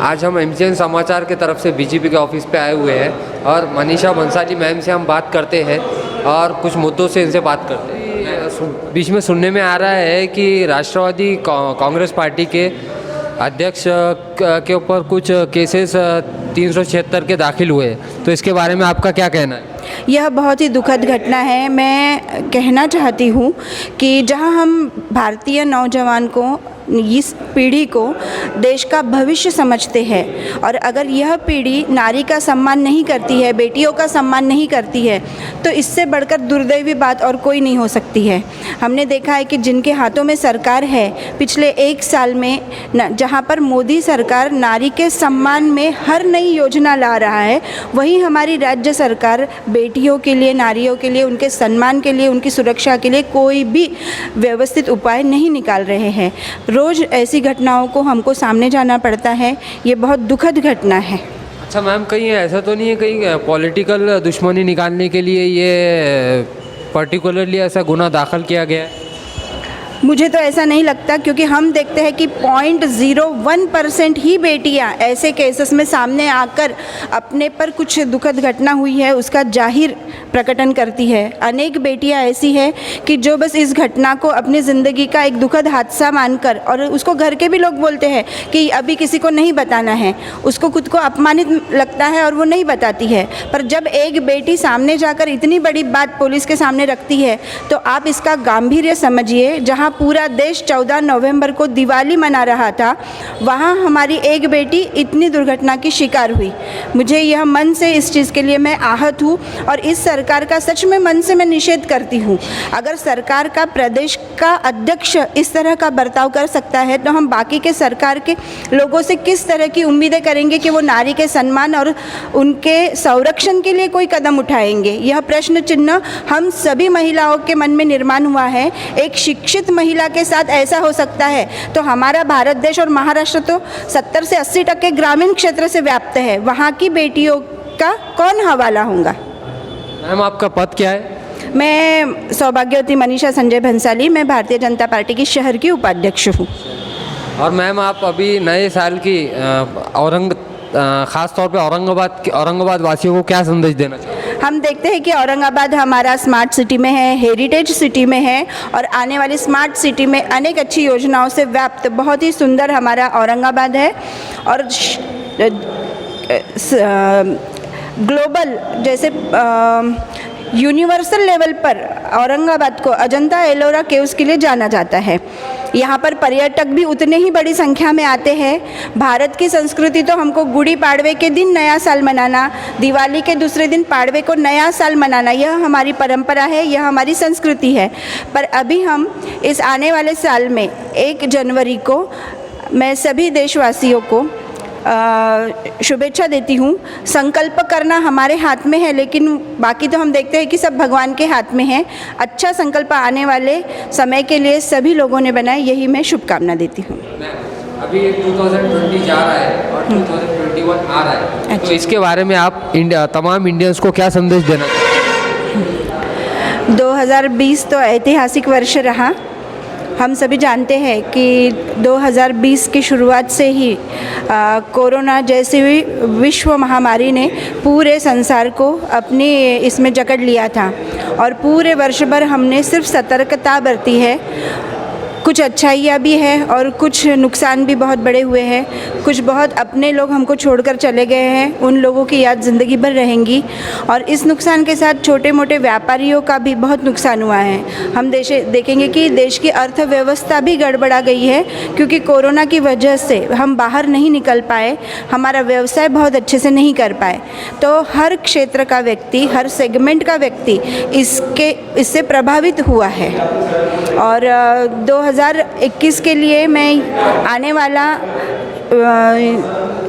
आज हम एमजीएन समाचार की तरफ से बीजेपी के ऑफिस पे आए हुए हैं और मनीषा भंसाली मैम से हम बात करते हैं और कुछ मुद्दों से इनसे बात करते हैं। बीच में सुनने में आ रहा है कि राष्ट्रवादी कांग्रेस पार्टी के अध्यक्ष के ऊपर कुछ केसेस 376 के दाखिल हुए, तो इसके बारे में आपका क्या कहना है? यह बहुत ही दुखद घटना है। मैं कहना चाहती हूँ कि जहाँ हम भारतीय नौजवान को, इस पीढ़ी को देश का भविष्य समझते हैं और अगर यह पीढ़ी नारी का सम्मान नहीं करती है, बेटियों का सम्मान नहीं करती है, तो इससे बढ़कर दुर्दैवी बात और कोई नहीं हो सकती है। हमने देखा है कि जिनके हाथों में सरकार है, पिछले 1 साल में जहाँ पर मोदी सरकार नारी के सम्मान में हर नई योजना ला रहा है, वहीं हमारी राज्य सरकार बेटियों के लिए, नारियों के लिए, उनके सम्मान के लिए, उनकी सुरक्षा के लिए कोई भी व्यवस्थित उपाय नहीं निकाल रहे हैं। रोज़ ऐसी घटनाओं को हमको सामने जाना पड़ता है। ये बहुत दुखद घटना है। अच्छा मैम, कहीं ऐसा तो नहीं है कहीं पॉलिटिकल दुश्मनी निकालने के लिए ये पर्टिकुलरली ऐसा गुनाह दाखिल किया गया है? मुझे तो ऐसा नहीं लगता, क्योंकि हम देखते हैं कि 0.01% ही बेटियां ऐसे केसेस में सामने आकर अपने पर कुछ दुखद घटना हुई है उसका जाहिर प्रकटन करती है। अनेक बेटियां ऐसी हैं कि जो बस इस घटना को अपनी ज़िंदगी का एक दुखद हादसा मानकर, और उसको घर के भी लोग बोलते हैं कि अभी किसी को नहीं बताना है, उसको खुद को अपमानित लगता है और वो नहीं बताती है। पर जब एक बेटी सामने जाकर इतनी बड़ी बात पुलिस के सामने रखती है, तो आप इसका गांभीर्य समझिए। जहाँ पूरा देश 14 नवंबर को दिवाली मना रहा था, वहाँ हमारी एक बेटी इतनी दुर्घटना की शिकार हुई। मुझे यह मन से इस चीज़ के लिए मैं आहत हूँ और इस सरकार का सच में मन से मैं निषेध करती हूँ। अगर सरकार का, प्रदेश का अध्यक्ष इस तरह का बर्ताव कर सकता है, तो हम बाकी के सरकार के लोगों से किस तरह की उम्मीदें करेंगे कि वो नारी के सम्मान और उनके संरक्षण के लिए कोई कदम उठाएंगे? यह प्रश्न चिन्ह हम सभी महिलाओं के मन में निर्माण हुआ है। एक शिक्षित महिला के साथ ऐसा हो सकता है, तो हमारा भारत देश और महाराष्ट्र तो 70 से 80% ग्रामीण क्षेत्र से व्याप्त है। वहाँ की बेटियों का कौन हवाला होगा? मैम, आपका पद क्या है? मैं सौभाग्यवती मनीषा संजय भंसाली, मैं भारतीय जनता पार्टी की शहर की उपाध्यक्ष हूँ। और मैम, आप अभी नए साल की ख़ास तौर पे औरंगाबाद वासियों को क्या संदेश देना चाहिए? हम देखते हैं कि औरंगाबाद हमारा स्मार्ट सिटी में है, हेरिटेज सिटी में है, और आने वाली स्मार्ट सिटी में अनेक अच्छी योजनाओं से व्याप्त बहुत ही सुंदर हमारा औरंगाबाद है। और ग्लोबल, जैसे यूनिवर्सल लेवल पर औरंगाबाद को अजंता एलोरा केव्स के लिए जाना जाता है। यहाँ पर पर्यटक भी उतने ही बड़ी संख्या में आते हैं। भारत की संस्कृति तो हमको गुड़ी पाड़वे के दिन नया साल मनाना, दिवाली के दूसरे दिन पाड़वे को नया साल मनाना, यह हमारी परंपरा है, यह हमारी संस्कृति है। पर अभी हम इस आने वाले साल में 1 जनवरी को मैं सभी देशवासियों को शुभेच्छा देती हूँ। संकल्प करना हमारे हाथ में है, लेकिन बाकी तो हम देखते हैं कि सब भगवान के हाथ में है। अच्छा संकल्प आने वाले समय के लिए सभी लोगों ने बनाए, यही मैं शुभकामना देती हूँ। अभी 2020 जा रहा है और 2021 आ रहा है, अच्छा। तो इसके बारे में आप तमाम इंडियंस को क्या संदेश देना चाहते हैं? 2020 तो ऐतिहासिक वर्ष रहा। हम सभी जानते हैं कि 2020 की शुरुआत से ही कोरोना जैसी विश्व महामारी ने पूरे संसार को अपनी इसमें जकड़ लिया था और पूरे वर्ष भर हमने सिर्फ सतर्कता बरती है। कुछ अच्छाइयाँ भी है और कुछ नुकसान भी बहुत बड़े हुए हैं। कुछ बहुत अपने लोग हमको छोड़कर चले गए हैं, उन लोगों की याद ज़िंदगी भर रहेंगी। और इस नुकसान के साथ छोटे मोटे व्यापारियों का भी बहुत नुकसान हुआ है। हम देखेंगे कि देश की अर्थव्यवस्था भी गड़बड़ा गई है, क्योंकि कोरोना की वजह से हम बाहर नहीं निकल पाए, हमारा व्यवसाय बहुत अच्छे से नहीं कर पाए। तो हर क्षेत्र का व्यक्ति, हर सेगमेंट का व्यक्ति इससे प्रभावित हुआ है। और 2021 के लिए मैं आने वाला,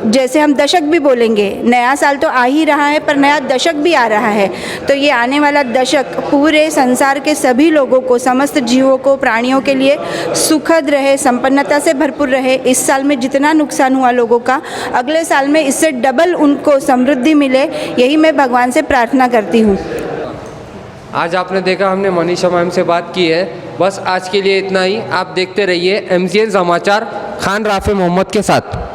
जैसे हम दशक भी बोलेंगे, नया साल तो आ ही रहा है पर नया दशक भी आ रहा है, तो ये आने वाला दशक पूरे संसार के सभी लोगों को, समस्त जीवों को, प्राणियों के लिए सुखद रहे, संपन्नता से भरपूर रहे। इस साल में जितना नुकसान हुआ लोगों का, अगले साल में इससे डबल उनको समृद्धि मिले, यही मैं भगवान से प्रार्थना करती हूँ। आज आपने देखा, हमने मनीषा मैम से बात की है। बस आज के लिए इतना ही। आप देखते रहिए एमजीएन समाचार खान राफे मोहम्मद के साथ।